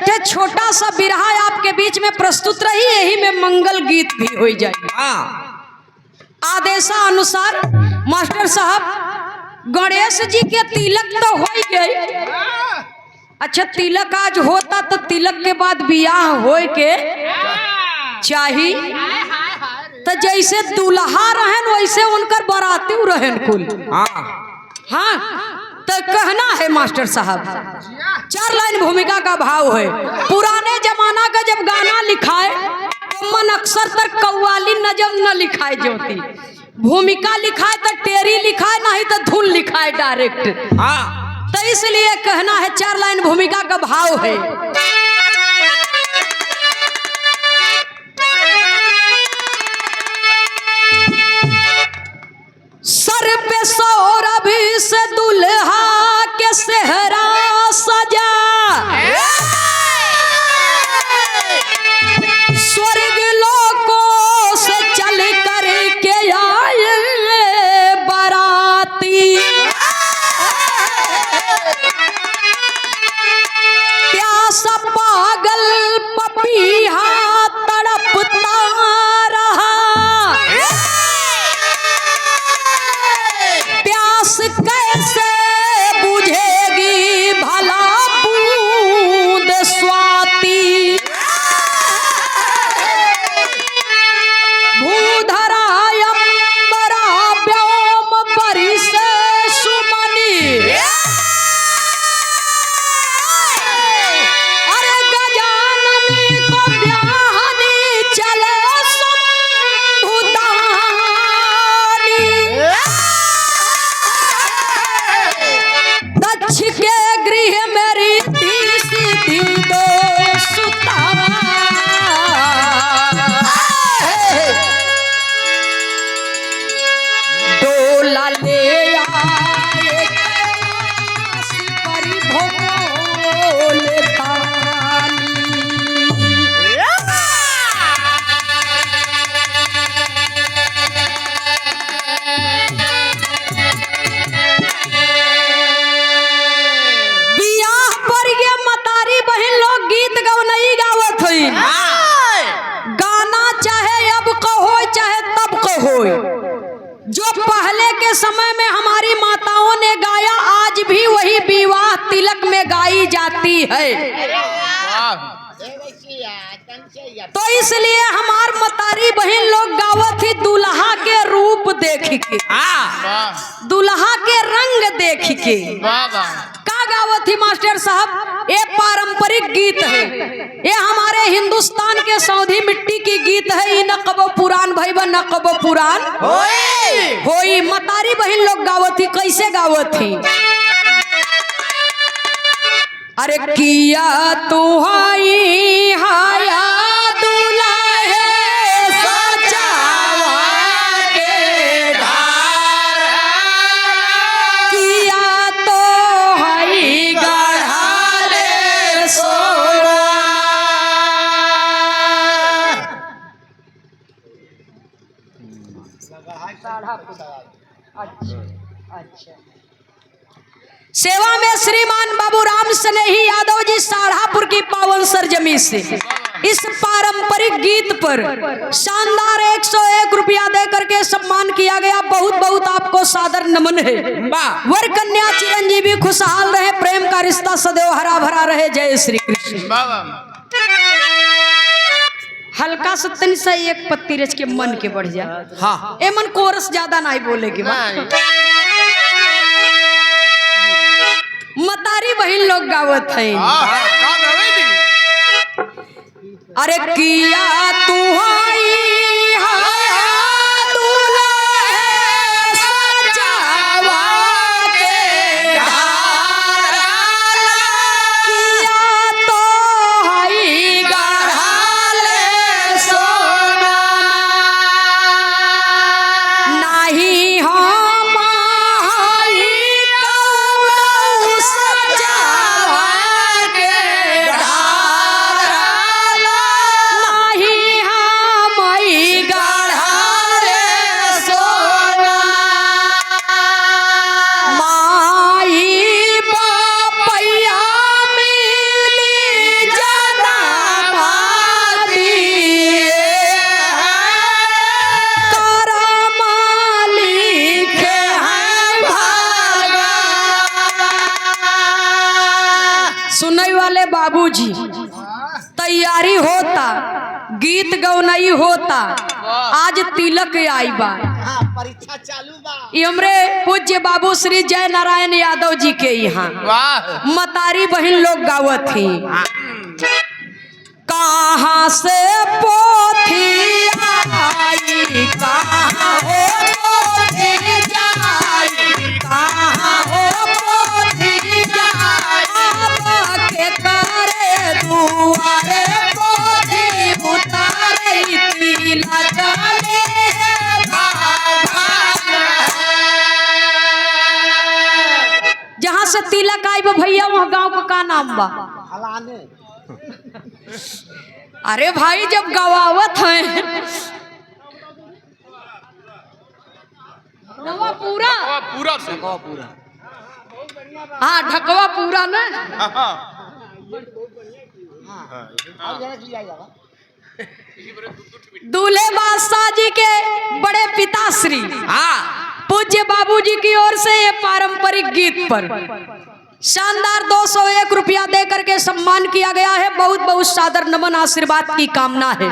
एक छोटा सा बिरहा आपके बीच में प्रस्तुत रही, यही में मंगल गीत भी हो जाए। आदेशानुसार मास्टर साहब गणेश जी के तिलक तो हो गई। अच्छा, तिलक आज होता तो तिलक के बाद बियाह होए के चाही, तो जैसे दुल्हा रहन वैसे उनकर बाराती रहन कुल। हाँ, तो कहना है मास्टर साहब, 4 लाइन भूमिका का भाव है। पुराने जमाना का जब गाना लिखाए तो मन अक्सर तक कव्वाली नजम न लिखाए ज्योति, भूमिका लिखाए तो टेरी लिखाए, नहीं तो धुन लिखाए डायरेक्ट। तो इसलिए कहना है 4 लाइन भूमिका का भाव है। सर पे सौरभी से दुल्हा के सेहरा सजा, स्वर्ग लोकों से चल कर के आए बाराती, प्यासा पागल पपीहा तड़पता रहा, प्यास कैसे बुझेगी भला बूंद स्वाति, भूधरा अंबरा व्योम बरिसे सुमनी, अरे गजाननी को ब्याहनी चले शंभुदानी, दक्ष के गृह मेरी सीधी दो सुता, डोला ले आए कैलाश परि भोले दानी। बियाह पर ये मतारी बहन लोग गीत गौ नहीं गावत हुई, गाना चाहे अब कहो चाहे तब कहो, जो पहले के समय में हमारी माताओं ने गाया आज भी वही विवाह तिलक में गाई जाती है। तो इसलिए हमार मतारी बहन लोग गावत ही दुल्हा के रूप देख के, दुल्हा के रंग देख के का गावत ही मास्टर साहब। ये पारंपरिक गीत है, ये हमारे हिंदुस्तान के सौधी मिट्टी की गीत है। ई न कबो पुरान भाई बन न कबो पुरान होई। मतारी बहन लोग गावत ही, कैसे गावत ही? अरे किया तुहाई हाया दुल्हे सजावा के ढार, किया तो हई गढ़ा रे सोना। अच्छा, सेवा में श्रीमान बाबू राम स्नेही यादव जी साढ़ापुर की पावन सरजमी से इस पारंपरिक गीत पर शानदार 101 रुपया दे करके सम्मान किया गया। बहुत बहुत आपको सादर नमन है। वर कन्या चिरंजीवी खुशहाल रहे, प्रेम का रिश्ता सदैव हरा भरा रहे। जय श्री कृष्ण। हल्का सा तनी सा एक पत्ती रच के मन के बढ़ जाए। हाँ, ए मन कोरस ज्यादा नहीं बोलेगी। मतारी बहन लोग गावत है। अरे किया तुहाई हाया दुल्हे सजावा के ढार, किया तो हई गढ़ा ले सोना, नहीं हम हई सजावा के ढार, नहीं हम बाबूजी तैयारी होता, गीत गौनई होता, आज तिलक आई बा। परीक्षा चालू बा। ये हमरे पूज्य बाबू श्री जय नारायण यादव जी के यहाँ मतारी बहन लोग गावत थी। कहाँ से पोथी आई, कहाँ हो पोथी जाई, कहाँ हो पोथी जाई, के करे दुआरे पोथी उतारे तिलक ले बाबा। जहाँ से तिलक आई बा भैया वहाँ गांव का का नाम बा? हलाने। अरे भाई जब गवावत है ढकवा पूरा, हाँ ढकवा पूरा ना। दूल्हे बादशाह जी के बड़े पिताश्री पूज्य बाबूजी की ओर से ये पारंपरिक गीत पर शानदार 201 रुपया दे करके सम्मान किया गया है। बहुत बहुत सादर नमन आशीर्वाद की कामना है।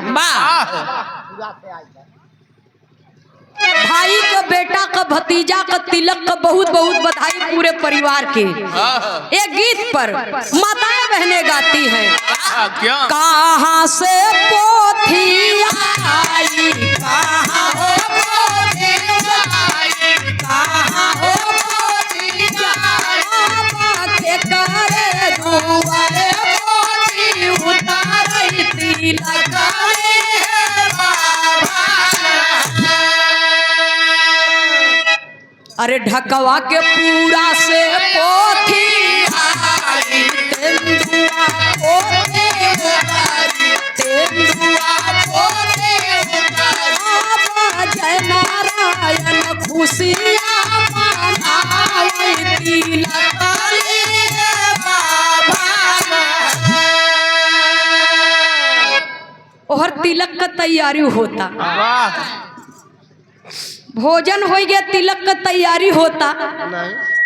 भाई का बेटा का भतीजा का तिलक का बहुत बहुत बधाई पूरे परिवार के। एक गीत पर माताएं बहनें गाती हैं, कहाँ से पोथी आई, कहाँ हो पोथी आई, कहाँ हो पोथी आई, के करे दुआरे पोथी उतारे तिलक ले बाबा। अरे ढकवा के पूरा से पोथी आई, तेंदुआ पोथी उतारी, तेंदुआ पोथी उतारी, जय नारायण खुशियाँ मनावे तिलक ले बाबा। और तिलक का तैयारी होता, भोजन हो गया, तिलक का तैयारी होता।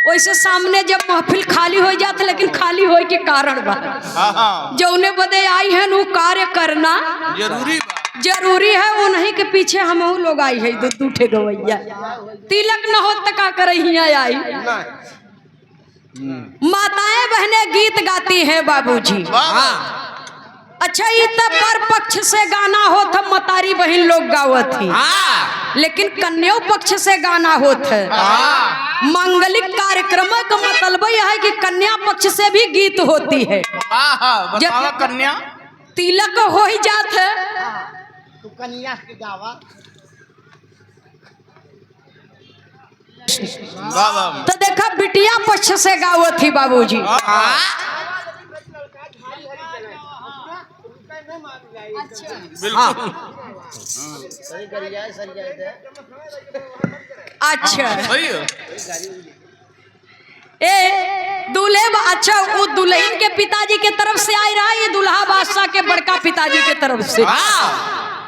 वैसे सामने जब महफिल खाली हो जाता, लेकिन खाली हो के कारण बा जौने बदे आई है नु कार्य करना जरूरी है। वो नहीं के पीछे हम लोग आई है दो ठे गवैया, तिलक न हो तो का करे आई। माताएं बहनें गीत गाती हैं बाबूजी। अच्छा ये तब पर पक्ष से गाना हो था, मतारी बहन लोग गावत थी, लेकिन कन्या पक्ष से गाना होता है। मांगलिक कार्यक्रम का मतलब यह है कि कन्या पक्ष से भी गीत होती है। जब कन्या तिलक हो ही जात है तो कन्या के गावा तो देखा बिटिया पक्ष से गावत थी बाबूजी। अच्छा ए दूल्हे, अच्छा वो दुल्हन के पिताजी के तरफ से आई रहा, ये दुल्हा बादशाह के बड़का पिताजी के तरफ से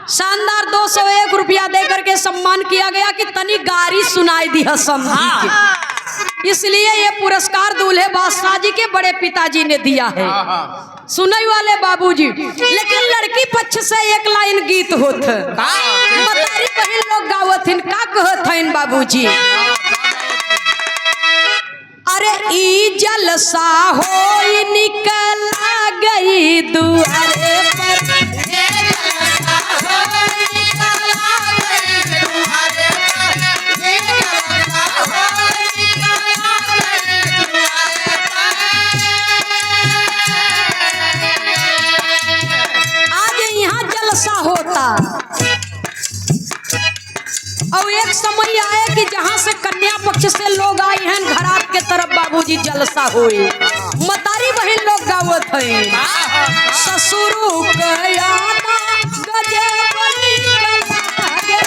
शानदार 201 रुपया दे करके सम्मान किया गया कि तनी गारी सुनाई दी है समझी के। इसलिए ये पुरस्कार दूल्हे बादशाह जी के बड़े पिताजी ने दिया है, सुनई वाले बाबूजी। लेकिन लड़की पक्ष से एक लाइन गीत होत है, मतारी बहन लोग गावत हिन, का कहत हन बाबूजी? अरे ई जलसा होई निकला गई दुआरे पर, होता। और एक समय आए कि जहां से कन्या पक्ष से लोग आए हैं घरात के तरफ बाबूजी जलसा हुए, मतारी बहन लोग गावत है, ससुरु कयाना गजबनी गलागे,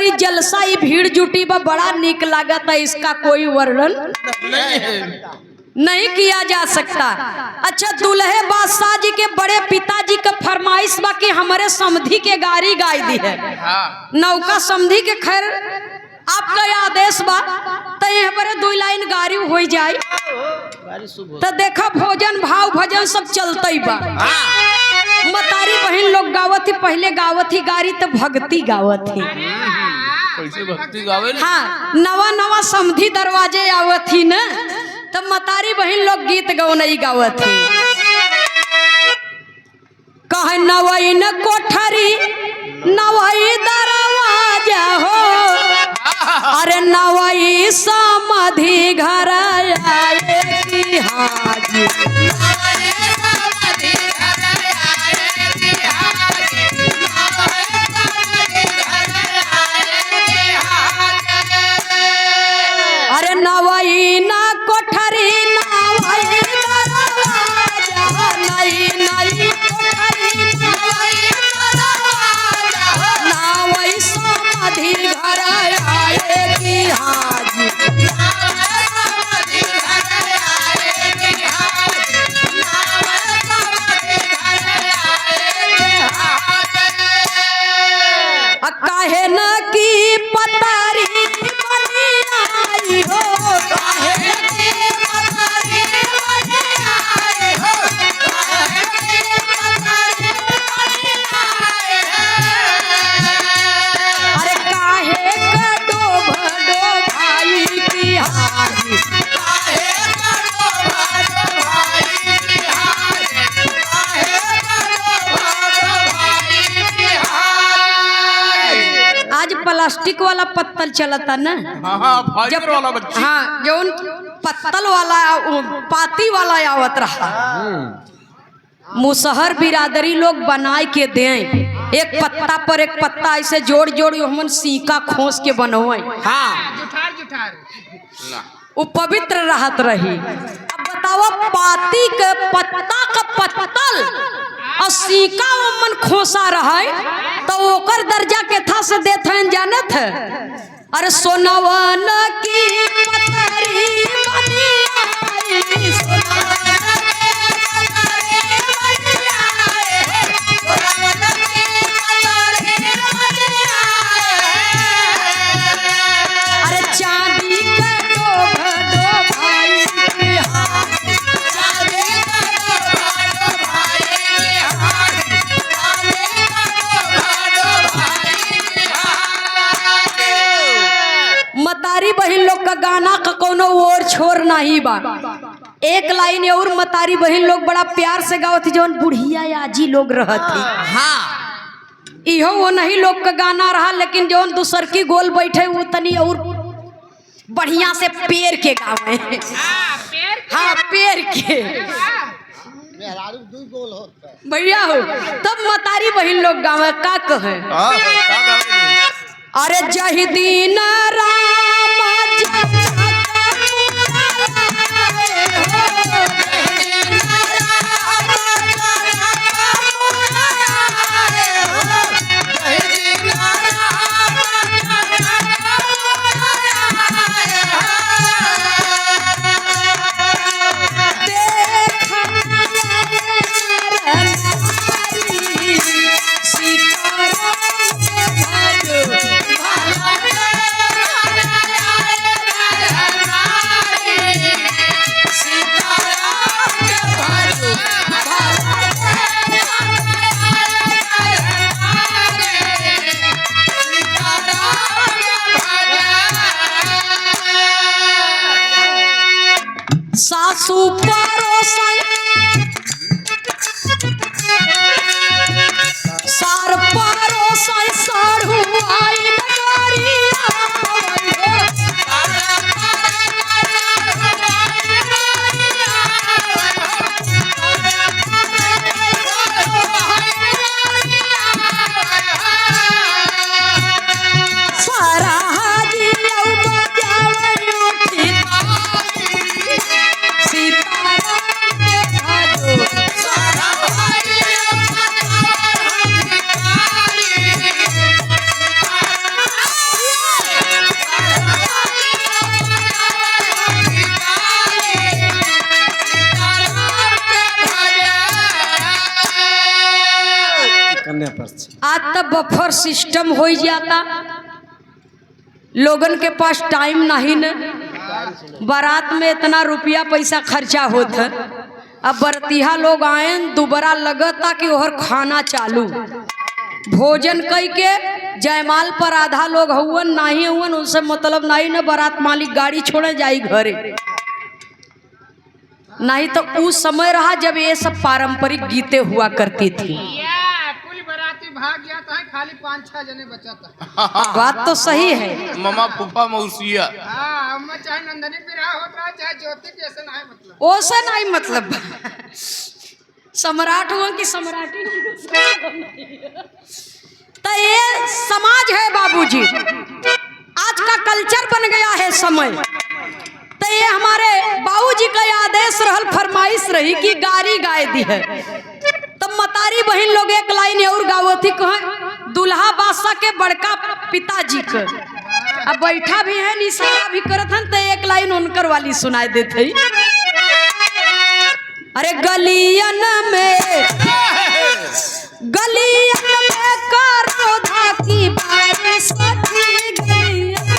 बड़ी जलसाई भीड़ जुटी बा, बड़ा निक लागत है, इसका कोई वर्णन नहीं किया जा सकता। अच्छा, दूल्हे बादशाह जी के बड़े पिताजी के फरमाइश बा कि हमारे समधी के गाड़ी गाय दी है। नौका समधी के खैर आपका आदेश बा, तो यहाँ पर 2 लाइन गाड़ी हो जाए तो देखा भोजन भाव भजन सब चलते बा। मतारी बहन लोग गावत ही, पहले गावत ही गाड़ी तो भक्ति गावत ही। कैसे भक्ति गावे? हाँ, नवा नवा समधी दरवाजे आवत ही न, तब मतारी बहन लोग गीत गौनई गावत ही। कहे नवई न कोठरी नवई दरवाजा हो, अरे नवई समाधि घर आए की हाजी। अरे नवई ना कोठरी नवई दरवाजा, नई नई कोठरी नवई दरवाजा, नवई समाधि घर आए की हाजी। काहे न की पतारी बनी आई हो, काहे न की पतारी बनी आई हो, काहे न की पतारी बनी आई हो। अरे काहे का डोभ भाई की हारी, काहे का डोभ भाई की हारी, काहे का डोभ भाई की हारी। आज प्लास्टिक वाला पत्तल चलता ना, फाइबर वाला बच्ची। हाँ, जो पत्तल वाला पाती वाला आवत रहा, मुसहर बिरादरी लोग बनाए के दें, एक पत्ता पर एक पत्ता ऐसे जोड़ जोड़ हमन सीका खोस के बनवाए। हाँ, वो पवित्र रहत रही। अब बताओ, पाती के पत्ता का पत्तल और सीका मन खोसा रहे तो ओकर दर्जा के था से देत हैं जानत है। अरे सोनवन की पतरी बनी आई, सोनवन की पतरी बनी आई, सोनवन की पतरी बनी आई। अरे चांदी का डोभ भाई की हाथ, चांदी का डोभ भाई की हाथ, चांदी का डोभ भाई की हाथ। मतारी बहन लोग का गाना का कोनो और छोर नहीं बा। एक लाइन और मतारी बहन लोग बड़ा प्यार से गावत, जौन बुढ़िया आजी लोग रहती। हाँ, इहो वो नहीं लोग का गाना रहा, लेकिन जौन दूसर की गोल बैठे वो तनी और बढ़िया से पेड़ के गावे। हाँ, पेड़ के मेहरारू 2 गोल होता है भैया हो, तब मतारी बहन लोग गावे का कहे। अरे जही दीन राम सासू परोसाई सार परोसाई साढ़ू आई नगरिया। सारा हाजी बजावे उठी सीताराम के आज तक बफर सिस्टम हो जाता, लोगन के पास टाइम नहीं न, बारात में इतना रुपया पैसा खर्चा होता, अब बरतिहा लोग आए दोबारा लगता कि ओहर खाना चालू भोजन कई के जयमाल पर आधा लोग हुवन नहीं हुवन उनसे मतलब नहीं न, बारात मालिक गाड़ी छोड़े जाई घरे। नहीं तो उस समय रहा जब ये सब पारंपरिक गीतें हुआ करती थी। कुल बराती भाग गया था, खाली 5-6 जने बचा था। बात तो सही है। मामा फूफा मौसिया चाहे नंदनी बिरहा होता चाहे ज्योति के, ऐसा नहीं मतलब। ओसे नहीं मतलब सम्राट हुआ कि सम्राटी तो ये समाज है बाबूजी, आज का कल्चर बन गया है समय। तो ये हमारे बाबूजी का आदेश रहल, फरमाइश रही कि गारी गाय दी है। तब मतारी बहन लोग एक लाइन और गावती कहे दुल्हा बादशाह के बड़का पिताजी का, अब बैठा भी है इशारा भी करत हन, तो एक लाइन उनकर वाली सुनाई देते। अरे गलियन में करो धाकी बारिश की गलियन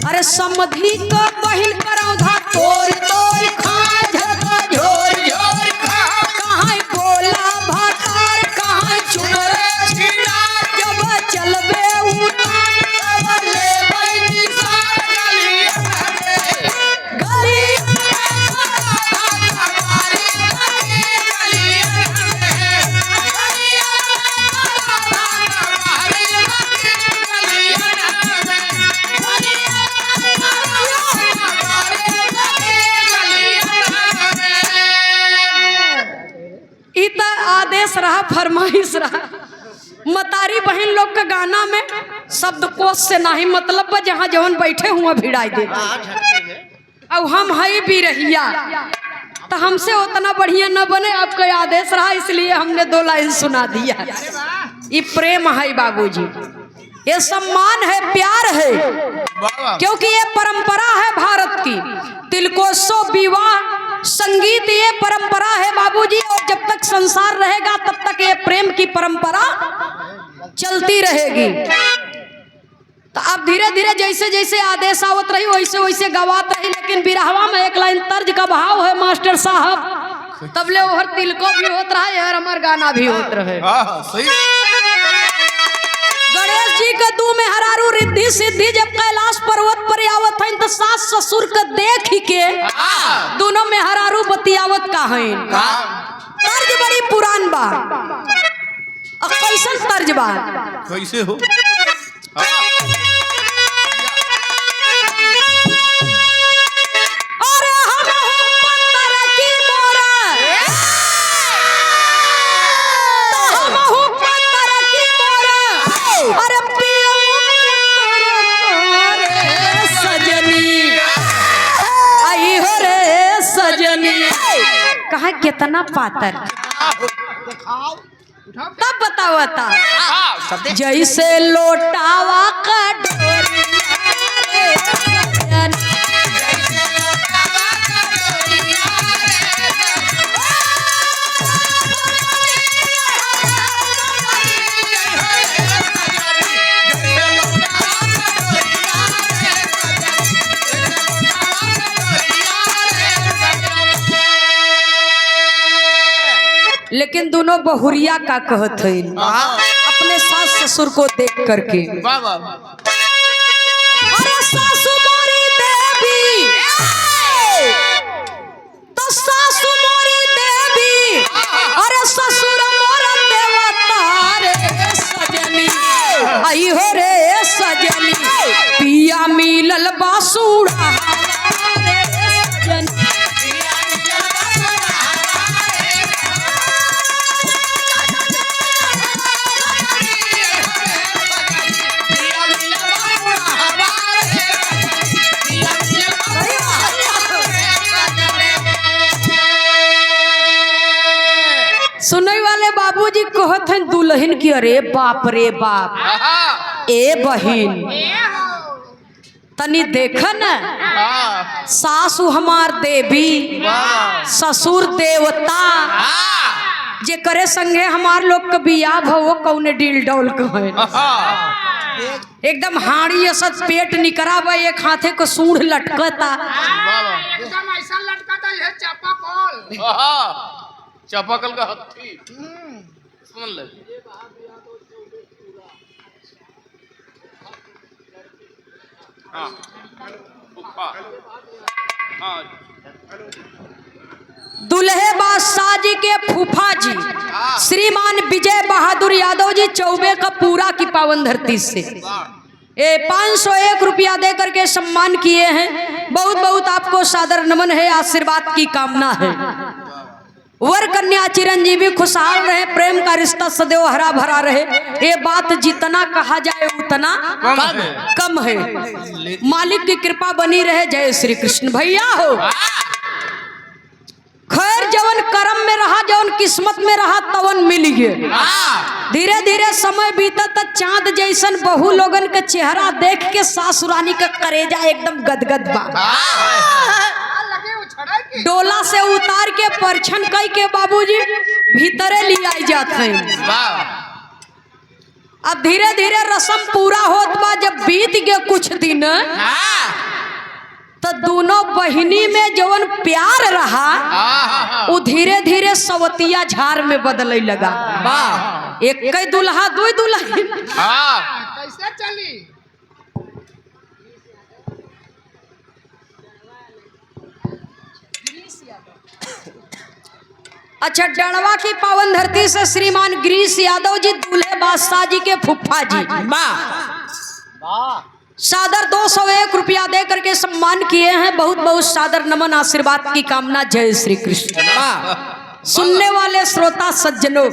अरे समधी का बहिन करौधा तोर तोर खा झोर झोर खा, कहाँ बोला भातार कहाँ चुनर छिना, जब चलबे उतान तब ले बैनी सार गली आदेश रहा, फरमाइश रहा। मतारी बहन लोग का गाना में शब्दकोश से नहीं मतलब, जहाँ जवन बैठे हुआ भिड़ाई दे। अब हम है भी रहिया तो हमसे उतना बढ़िया न बने, आपका आदेश रहा इसलिए हमने 2 लाइन सुना दिया। ये प्रेम है बाबूजी, ये सम्मान है, प्यार है, क्योंकि ये परंपरा है भारत की। तिलकोत्सव, विवाह, संगीत ये परंपरा है बाबूजी, और जब तक संसार रहेगा तब तक ये प्रेम की परंपरा चलती रहेगी। तो अब धीरे धीरे जैसे जैसे आदेश आवत रही वैसे वैसे गवात रही, लेकिन बिरहवा में एक लाइन तर्ज का भाव है मास्टर साहब, तब ले ओहर तिलको भी होत रहा है और हमार गाना भी होत रहे। गणेश जी के 2 मेहरारू रिद्धि सिद्धि जब कैलाश पर्वत पर आवत हैं तो सास ससुर के देख के दोनों मेहरारू बतियावत का हैं। तर्ज बड़ी पुरान बा, कैसन तर्ज बा, कैसे हो? अरे हम पत्थर की मोरा, हम पत्थर की मोरा, अरे पिया रे सजनी, आई हो रे सजनी, कहा कितना पातर, तब बतावा था जैसे लोटावा का डोरी रे सजनी, लेकिन दोनों बहुरिया का कहत है अपने सास ससुर को देख करके। अरे सासु मोरी देवी, तो सासु मोरी देवी, अरे ससुर मोरा देवता रे सजनी, आई हो रे सजनी, पिया मिलल बासुड़ा रे सजनी। सुनने वाला बाबूजी कहत हैं दुल्हन की, अरे बाप रे बाप, ए बहिन तनी देख न, सासू हमार देवी, ससुर देवता, जे करे संगे हमार लोग के बियाह भवो कौने डील डौल कहे, एकदम हाड़ी असत पेट निकराबा, एक हाथे को सूढ़ लटकता, एकदम ऐसा लटका है चापाकल। चापाकल का हत्ती सुन ले। हाँ, हाँ। दुल्हे बादशाह जी के फूफा जी श्रीमान विजय बहादुर यादव जी चौबे का पूरा की पावन धरती से 501 रुपया दे करके सम्मान किए हैं। बहुत बहुत आपको सादर नमन है, आशीर्वाद की कामना है। वर कन्या चिरंजीवी खुशहाल रहे, प्रेम का रिश्ता सदैव हरा भरा रहे। ये बात जितना कहा जाए उतना कम है। मालिक की कृपा बनी रहे। जय श्री कृष्ण। भैया हो, खैर जवन कर्म में रहा, जवन किस्मत में रहा, तवन मिल गए। धीरे धीरे समय बीता तक चांद जैसन बहु लोगन के चेहरा देख के सासुरानी का करेजा एकदम गदगद बा। डोला से उतार के परछन कई के बाबूजी भीतरे ले आई जाते हैं। अब धीरे धीरे रस्म पूरा होत बा। जब बीत गए कुछ दिन तो दोनों बहिनी में जवन प्यार रहा वो धीरे धीरे सवतिया झार में बदले लगा। एक कई दुल्हा दो दुल्हन कैसे चली। अच्छा, डणवा की पावन धरती से श्रीमान गिरीश यादव जी दूल्हे बादशाह जी के फुफ्फा जी सादर 201 रुपया दे करके सम्मान किए हैं। बहुत बहुत सादर नमन, आशीर्वाद की कामना। जय श्री कृष्ण। सुनने वाले श्रोता सज्जनों,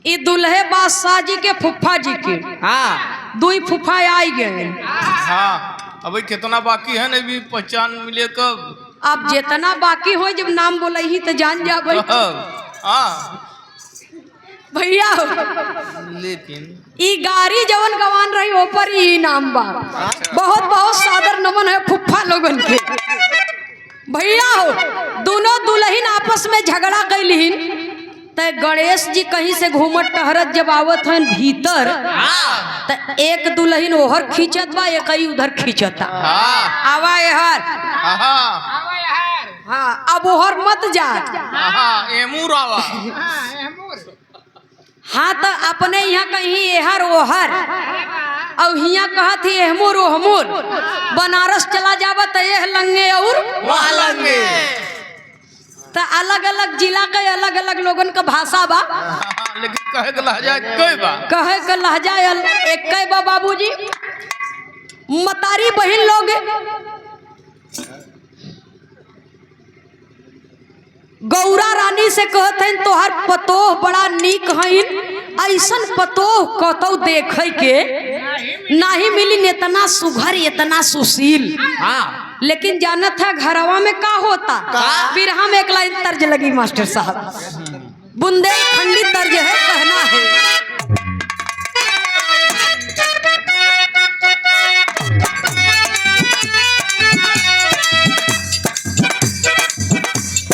ये दूल्हे बादशाह जी के फुफ्फा जी के दुई फुफ्फा आई गए। अभी कितना बाकी है, नहीं पहचान मिले कब। आप जितना बाकी हो जब नाम बोले ही तो जान जा भाई। भैया लेकिन ई गाड़ी जवन गवान रही ऊपर ही नाम बा। बहुत बहुत सादर नमन है फुफ्फा लोगन के। भैया हो, दोनों दुल्हन आपस में झगड़ा कैलिन तो गणेश जी कहीं से घूमत टहरत जब आवत हैं भीतर तो एक दुल्हन ओहर खींचत बा, एक ही उधर खींचता। आवा यार, हाँ अब ओहर मत जा। एमूर आवा। हाँ तो अपने यहाँ कहीं एहर ओहर और यहाँ कहा थी एहमुर ओहमुर। बनारस चला जावा तो यह लंगे और वहाँ लंगे। तो अलग अलग जिला के अलग अलग लोगन का भाषा बा। लेकिन कहे के लहजा कई बा। कहे के लहजा एक कई बा बाबूजी। मतारी बहन लोग गौरा रानी से कहते हैं तोहर पतोह बड़ा नीक हईन, ऐसन पतोह कतौ देखे के नहीं मिली, इतना सुघर इतना सुशील। लेकिन जानत है घरवा में का होता। फिर हम एक लाइन तर्ज लगी मास्टर साहब, बुंदेलखंडी तर्ज है, कहना है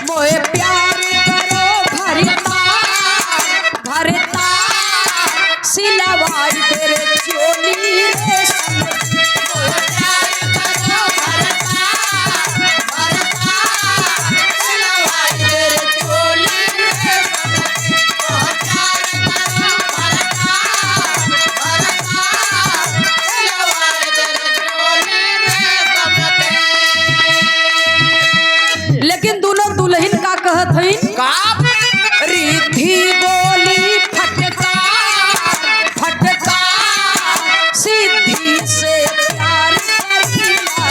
मोए प्यार करो भरता भरता सिलवाई तेरे चोली रे। लेकिन दोनों दुल्हन का कहत हई रिद्धि बोली फटका फटका सिद्धि से प्यार करिला।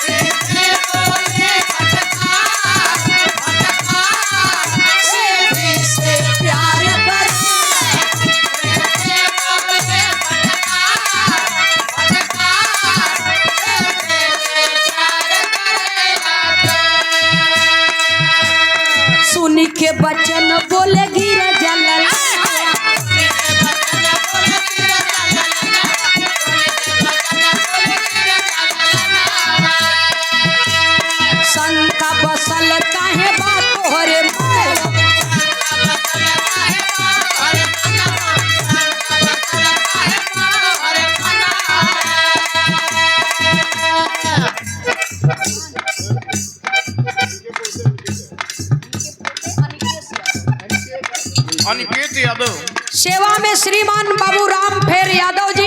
रिद्धि बोली फटका फटका सिद्धि से प्यार करिला। रिद्धि बोली फटका फटका सिद्धि से प्यार करिला। सुनी के बचन बोले अनिकेत यादव। सेवा में श्रीमान बाबूराम फेर यादव जी,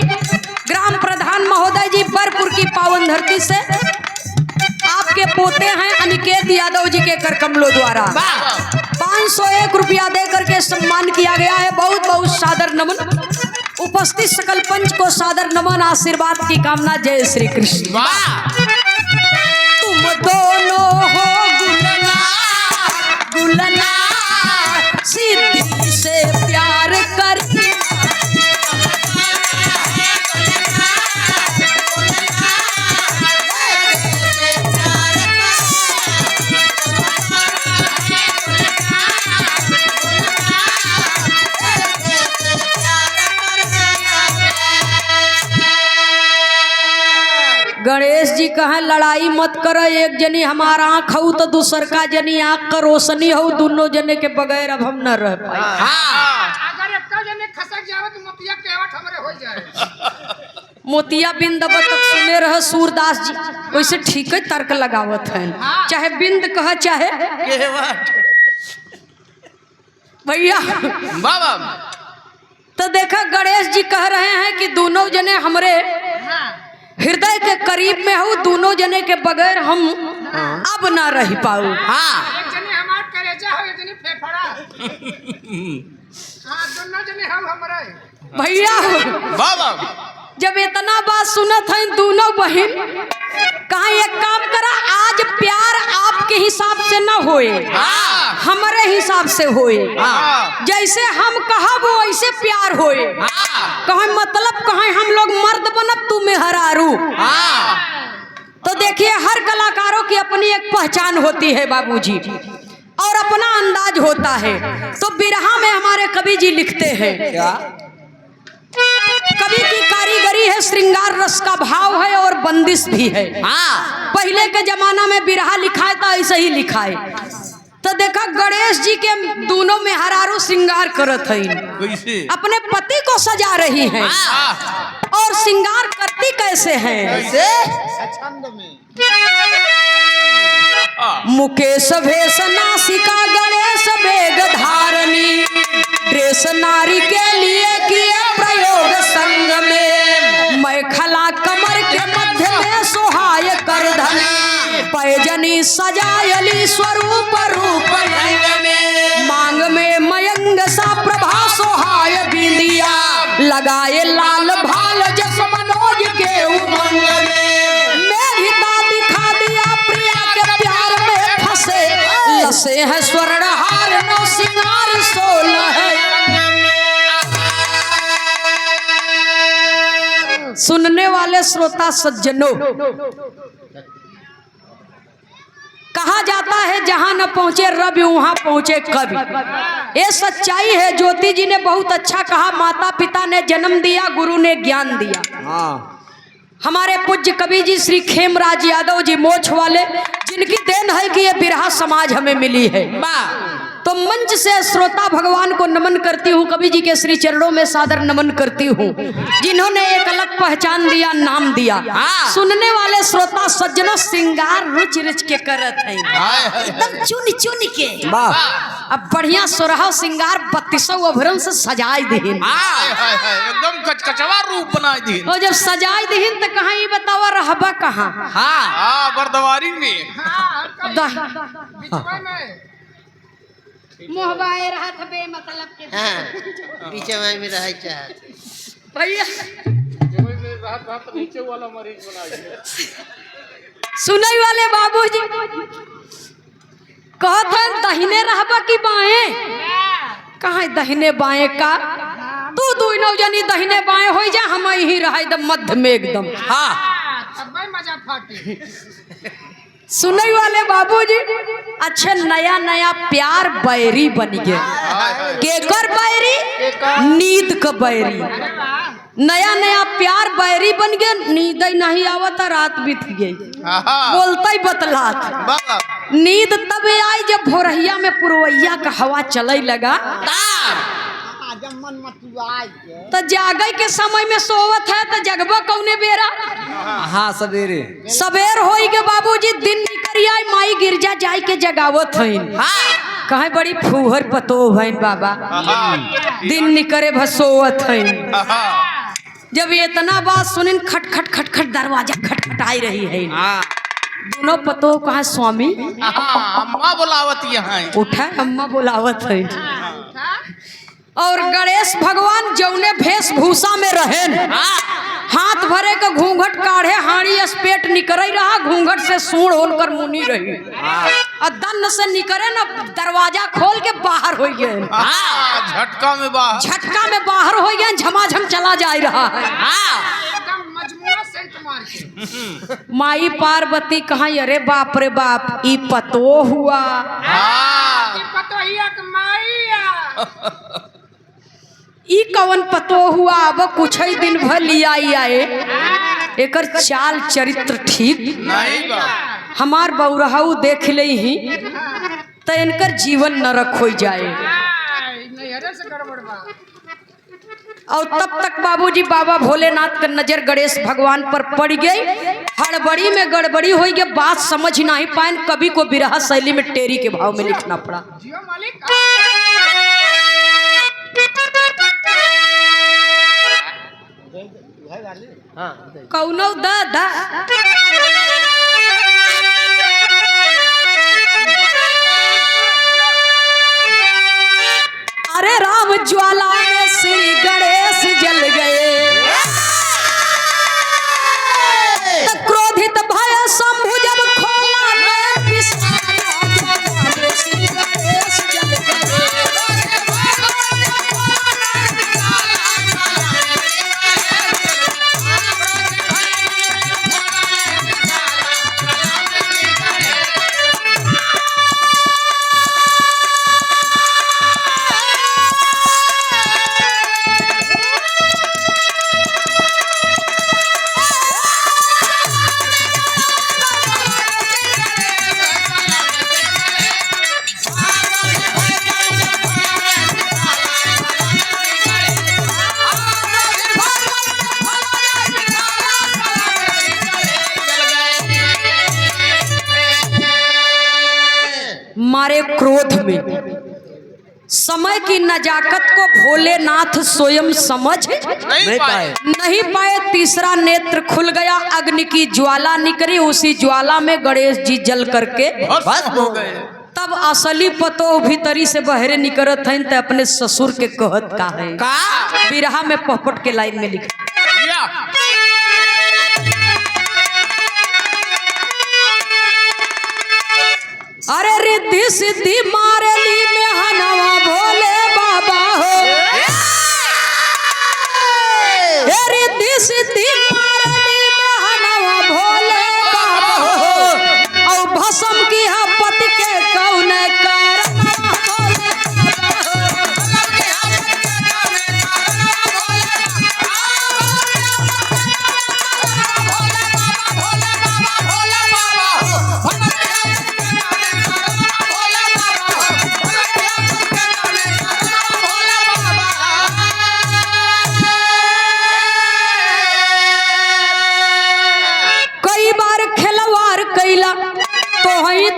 ग्राम प्रधान महोदय जी, बरपुर की पावन धरती से आपके पोते हैं अनिकेत यादव जी के कर कमलों द्वारा 501 रुपया दे करके सम्मान किया गया है। बहुत बहुत सादर नमन। उपस्थित सकल पंच को सादर नमन, आशीर्वाद की कामना। जय श्री कृष्ण। तुम दोनों हो गुलनार गुलनार, सिद्धि से प्यार करिए। गणेश जी कहें लड़ाई मत करो, एक जनी हमारा आँख हो तो दूसर का जनी आँख का रोशनी हो, दोनों जने के बगैर अब हम न रह पाए। अगर एक जने खसक जावे तो मोतिया केवट हमरे हो जाए। मोतिया बिंद अब तक सुने रह सूरदास जी, वैसे ठीक है तर्क लगावत है, चाहे बिंद कह चाहे भैया। बाबा तो देखा गणेश जी कह रहे हैं कि दोनों जने हमरे हृदय के करीब में हो, दोनों जने के बगैर हम अब ना रह पाऊ। एक जने हमार कलेजा हो, एक जने फेफड़ा। हां दोनों जने हम हमरे भैया। बाबा जब इतना बात सुनत है दोनों बहन, कहा एक काम करा, आज प्यार आपके हिसाब से न होए, हमारे हिसाब से होए। जैसे हम कहब वैसे प्यार होए। कहे मतलब कहे हम लोग मर्द बनब, तू मेहरारू। तो देखिए हर कलाकारों की अपनी एक पहचान होती है बाबूजी, और अपना अंदाज होता है। तो बिरहा में हमारे कवि जी लिखते हैं, कवि की कारीगरी है, श्रृंगार रस का भाव है और बंदिश भी है। पहले के जमाना में बिरहा लिखा है तो ऐसे ही लिखा है। तो देखा गणेश जी के दोनों में हरारू श्रृंगार करत है, अपने पति को सजा रही हैं। और श्रृंगार करती कैसे हैं? छंद में मुकेश भेष नासिका गणेश बेग धारणी, ड्रेस नारी के लिए किए प्रयोग संग में। मैं खला कमर के मध्य में सुहाय कर धनी, पैजनी सजायली स्वरूप रूप में। मांग में मयंग सा प्रभा सुहाय बिंदिया, लगाए लाल भाल जस मनोज के उमंग में। मेघिता दिखा दिया प्रिया के प्यार में फंसे, लसे है स्वर्णहार नौ सिंगार 16 है। सुनने वाले श्रोता सज्जनों, कहा जाता है जहां न पहुंचे रवि वहां पहुंचे कवि। ये सच्चाई है। ज्योति जी ने बहुत अच्छा कहा, माता पिता ने जन्म दिया, गुरु ने ज्ञान दिया। हमारे पूज्य कवि जी श्री खेमराज यादव जी मोछ वाले, जिनकी देन है कि ये बिरहा समाज हमें मिली है। तो मंच से श्रोता भगवान को नमन करती हूँ, कवि जी के श्री चरणों में सादर नमन करती हूँ, जिन्होंने एक अलग पहचान दिया, नाम दिया। सुनने वाले श्रोता सज्जनों, श्रृंगार रुच रुच के करत है, एकदम चुन चुन के। अब बढ़िया सोरहा श्रृंगार 32 अभरण से सजाई दीन, एकदम कचकचवा रूप बनाई दी। और जब सजाई दीन तो कहाँ ये बतावा रहबा कहाँ? बर्दवारी में बिचवा में मोहबाए रहत बे मतलब के। पीछे में रह चाहते भैया नीचे वाला मरीज बना सुनई वाले बाबूजी कहत हैं दहिने रहबा की बाएं, कहाँ दहिने बाएं का? तू दोनों जनी दहिने बाएं हो जा, हम यही रहा एकदम मध्य में एकदम। तब मजा फाटी। सुनई वाले बाबूजी, अच्छा नया नया प्यार बैरी बन गया। केकर बैरी? नींद का बैरी। नया नया प्यार बैरी बन गया, नींद नहीं आवता, रात बीत गई, बोलता ही बतलात। नींद तब आई जब भोरहिया में पुरवैया का हवा चले लगा, तो जागे के समय में सोवत है तो जगबा कौने बेरा? हाँ सवेरे सवेर होई के बाबूजी दिन निकल आई, माई गिरजा जाई के जगावत है। कहे बड़ी फूहर पतो भैन बाबा दिन निकरे भसोवत है। जब ये इतना बात सुनिन खट खट खट खट दरवाजा खटखटाई रही है। दोनों पतो कहा स्वामी अम्मा बुलावत यहाँ उठा अम्मा बुलावत है। और गणेश भगवान जौने वेशभूषा में रहे हाथ भरे के घूंघट काढ़े हाड़ी स्पेट निकल रहा घूंघट से सूढ़ होकर मुनी रही और दन्न से निकले ना दरवाजा खोल के बाहर हो गए। झटका में बाहर हो गए झमाझम चला जा रहा है। एकदम मजमुआ सेंट मार के। माई पार्वती कहाँ अरे बाप रे बाप ई पतो हुआ ई पतो हिया के माईया ई कवन पतो हुआ अब कुछ ही दिन भर लिया आए एकर चाल चरित्र ठीक नहीं बा हमार बौरहाऊ देख ले ही तो इनकर जीवन नरक हो जाए। नैहरे से गड़बड़ बा। और तब तक बाबूजी बाबा भोलेनाथ का नजर गणेश भगवान पर पड़ गई। हड़बड़ी में गड़बड़ी हो गई बात समझ नहीं पाए कभी को बिरहा शैली में टेरी के भाव में लिखना पड़ा। जियो मालिक कौनो दादा अरे राम ज्वाला में श्री गणेश जल गए क्रोधित भय शंभु जब खोला में पिसारा श्री गणेश जल गए। मारे क्रोध में समय की नजाकत को भोलेनाथ स्वयं समझ नहीं पाए। तीसरा नेत्र खुल गया अग्नि की ज्वाला निकली उसी ज्वाला में गणेश जी जल करके भस्म हो गए। तब असली पतो भीतरी से बहरे निकलत हैं तो अपने ससुर के कहत का है बिरहा में पहपट के लाइन में लिखा अरे रिद्धि सिद्धि मारली में हनवा भोले बाबा हो रिद्धि सिद्धि मारली में हनवा भोले बाबा हो और भस्म की पति के कौन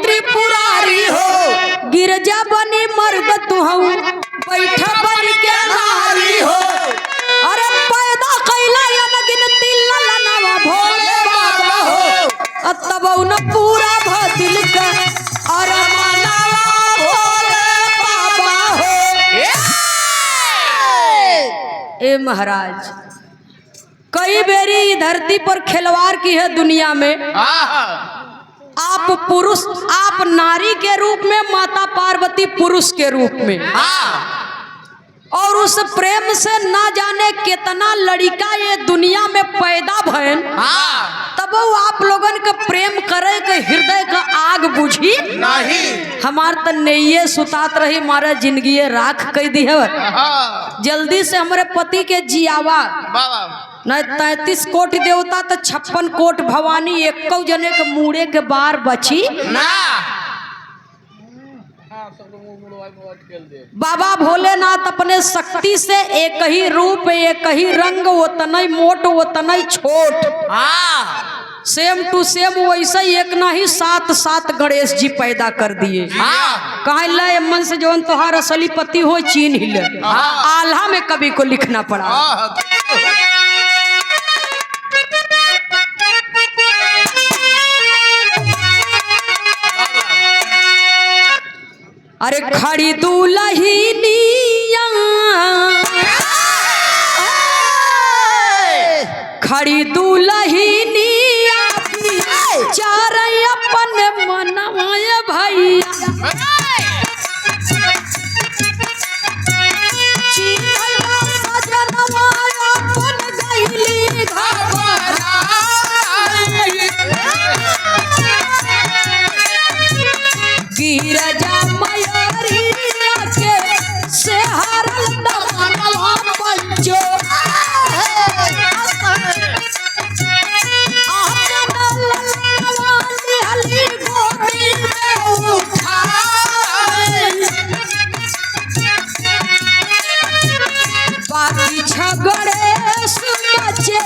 त्रिपुरारी हो गिरजा बनी मर्द तुहू बैठा बन के नारी हो अरे पैदा कैला गिनती ललनवा भोले बाबा हो तब न पूरा भदिल का अरे मानवा भोले बाबा हो। ए महाराज कई बेरी धरती पर खिलवाड़ की है दुनिया में। आप पुरुष आप नारी के रूप में माता पार्वती पुरुष के रूप में और उस प्रेम से ना जाने कितना लड़का ये दुनिया में पैदा भयन तब वो आप लोगन के प्रेम करे के हृदय का आग बुझी नहीं हमार तो नैये सुतात रही हमारा जिंदगी राख कह दी है। जल्दी से हमारे पति के जियावा न 33 कोट देवता तो 56 कोट भवानी एक जने के मुड़े के बार बची ना। बाबा भोलेनाथ अपने शक्ति से एक ही रूप एक ही रंग उतना ही मोट उतना ही छोट सेम टू सेम वैसे ही एक ना ही 7 गणेश जी पैदा कर दिए। कहा लय मन से जौन तोहार असली पति हो चीन ही ले। आल्हा में कवि को लिखना पड़ा। अरे खड़ी दुल्हनिया खड़ी दुल्हनिया चार अपन मनवाए भैया सजनवा अपन गइली गिरजा मयरिया के से हरल दमनवा पंचो बाकी गणेश बचे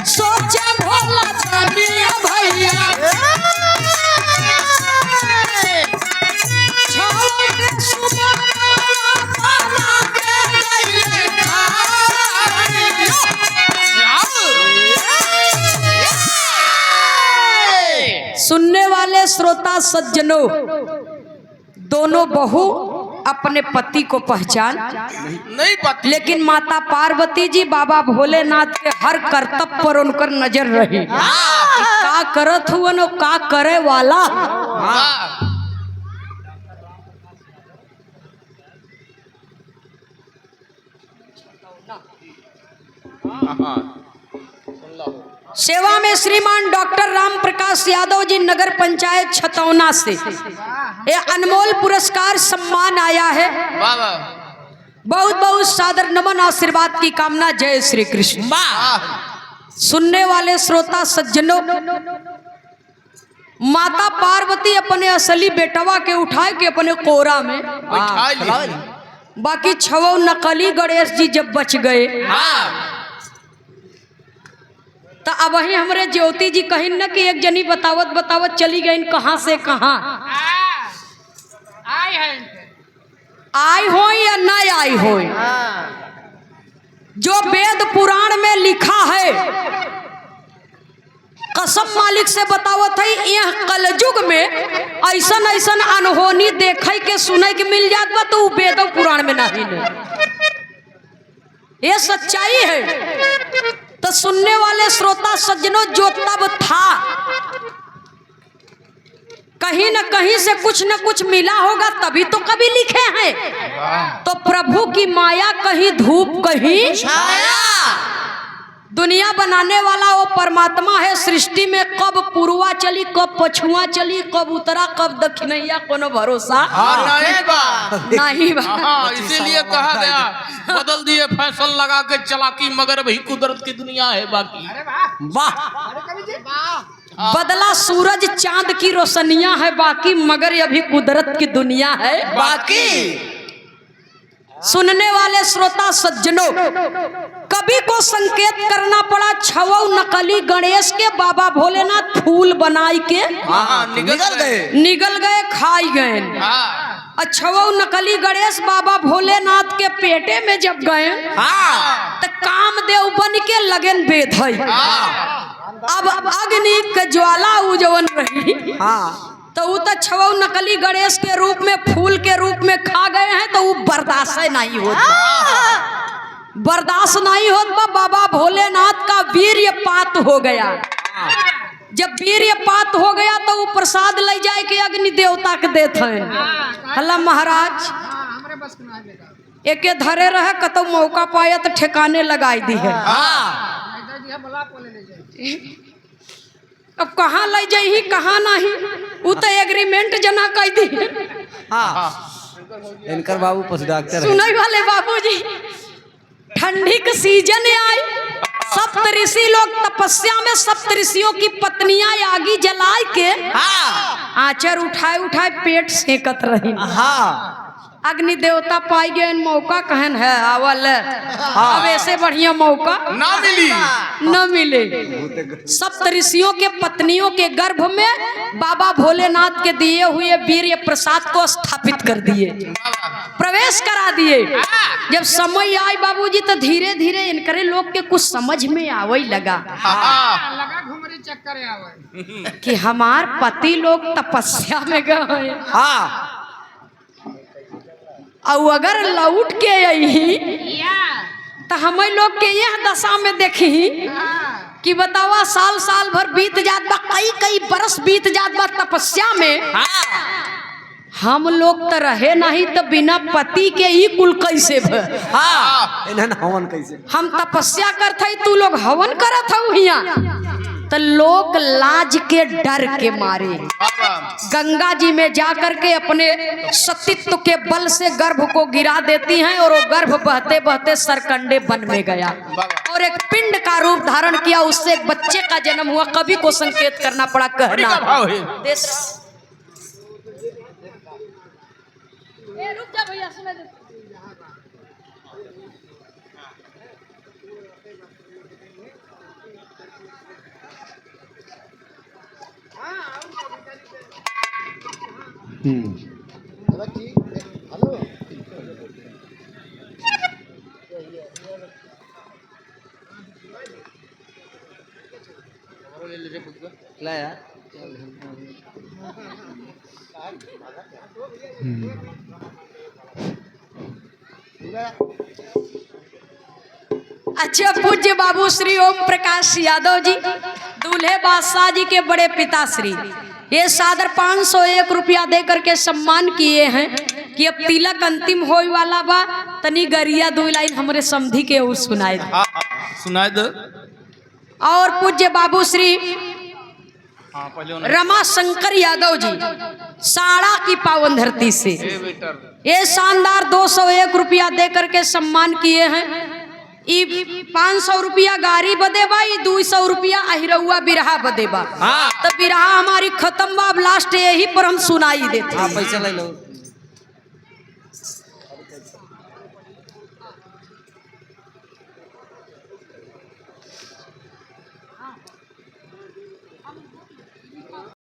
सोचे भोला तनिया भैया सुनने वाले श्रोता सज्जनों, दोनों बहू अपने पति को पहचान नहीं पाती, लेकिन माता पार्वती जी बाबा भोलेनाथ के हर कर्तव्य पर उनकर नजर रही। का करत हुआ नो का करे वाला। सेवा में श्रीमान डॉक्टर राम प्रकाश यादव जी नगर पंचायत छतौना से ये अनमोल पुरस्कार सम्मान आया है। बहुत बहुत सादर नमन आशीर्वाद की कामना। जय श्री कृष्ण। सुनने वाले श्रोता सज्जनों, माता पार्वती अपने असली बेटवा के उठाए के अपने कोरा में, बाकी 6 नकली गणेश जी जब बच गए तो अब वही हमरे ज्योति जी कहीं न कि एक जनी बतावत बतावत चली गई कहां से कहां। आई हो या न आई हो, जो वेद पुराण में लिखा है, कसम मालिक से बतावत है, यह कलयुग में ऐसन ऐसन अनहोनी देखे के सुने के मिल जात बा तो वेद पुराण में नहीं है। ये सच्चाई है। तो सुनने वाले श्रोता सज्जनों, जो तब था कहीं न कहीं से कुछ न कुछ मिला होगा तभी तो कभी लिखे हैं। तो प्रभु की माया कहीं धूप कहीं छाया। दुनिया बनाने वाला वो परमात्मा है। सृष्टि में कब पूर्वा चली, कब पछुआ चली, कब उत्तरा, कब दक्षिणैया, कोनो भरोसा नहीं बा। इसीलिए कहा गया बदल दिए फैशन लगा के चलाकी, मगर वही कुदरत की दुनिया है बाकी। बदला सूरज चांद की रोशनियां है बाकी, मगर अभी कुदरत की दुनिया है बाकी। सुनने वाले श्रोता सज्जनों, कवि को संकेत करना पड़ा। 6 नकली गणेश के बाबा भोलेनाथ फूल बनाई के निगल गए खाई गए। 6 नकली गणेश बाबा भोलेनाथ के पेटे में जब गए तो कामदेव बन के लगन बेद है। अब अग्नि के ज्वाला उजवन रही तो वो तो 6 नकली गणेश के रूप में, फूल के रूप में खा गए हैं। तो वो बर्दाश्त नहीं होता, बर्दाश्त नहीं होता। बाबा भोलेनाथ का वीर्यपात हो गया। जब वीर्यपात हो गया तो वो प्रसाद ले जाए के अग्नि देवता के देते हैं। हल्ला महाराज एक धरे रहे, कतो मौका पाया तो ठिकाने लगाई दी है। अब कहाँ ले जाही कहाँ नहीं, वो तो एग्रीमेंट जना कर दी। इनकर बाबू पशु डॉक्टर सुनई वाले बाबूजी, ठंडी का सीजन आई, सप्तऋषि लोग तपस्या में, सप्तऋषियों की पत्नियां आगी जलाए के आचर उठाए उठाए पेट सेकत रही। अग्नि देवता पाई गए मौका कहन है आवल अब ऐसे बढ़िया मौका ना मिली। न मिले। सप्त ऋषियों के पत्नियों के गर्भ में बाबा भोलेनाथ के दिए हुए वीर्य प्रसाद को स्थापित कर दिए, प्रवेश करा दिए। जब समय आई बाबूजी तो धीरे धीरे इनकरे लोग के कुछ समझ में आवे लगा लगा घुमरी चक्कर आवे कि हमार पति लोग तपस्या में गए हाँ और अगर लौट के आई तो हम लोग के यह दशा में देखी कि बतावा साल साल भर बीत जात बा, कई कई बरस बीत जात बा तपस्या में। हम लोग तो रहे नहीं तो बिना पति के ही कुल कैसे हाँ इन्हन हवन कैसे हम तपस्या करते तू लोग हवन करत हऊ हिया तो लोग लाज के डर के मारे गंगा जी में जाकर के अपने सतीत्व के बल से गर्भ को गिरा देती हैं और वो गर्भ बहते बहते सरकंडे वन में गया और एक पिंड का रूप धारण किया, उससे एक बच्चे का जन्म हुआ। कवि को संकेत करना पड़ा, कहना रुक जा भैया सुना दे। लाया अच्छा पूज्य बाबू श्री ओम प्रकाश यादव जी दूल्हे बादशाह जी के बड़े पिता श्री ये सादर 501 रुपया दे करके सम्मान किए हैं कि अब तिलक अंतिम होए वाला बा, तनी गरिया दो लाइन हमरे समधी के और सुनाए सुनाए दो। और पूज्य बाबू श्री रमा शंकर यादव जी साड़ा की पावन धरती से ये शानदार 201 रुपया दे करके सम्मान किए हैं। 500 रुपया गाड़ी बदे बा, 200 रुपया अहिरौआ बिरहा बदे बा। तो बिरहा हमारी खत्म बा, अब लास्ट यही पर हम सुनाई देते। पैसा ले लो।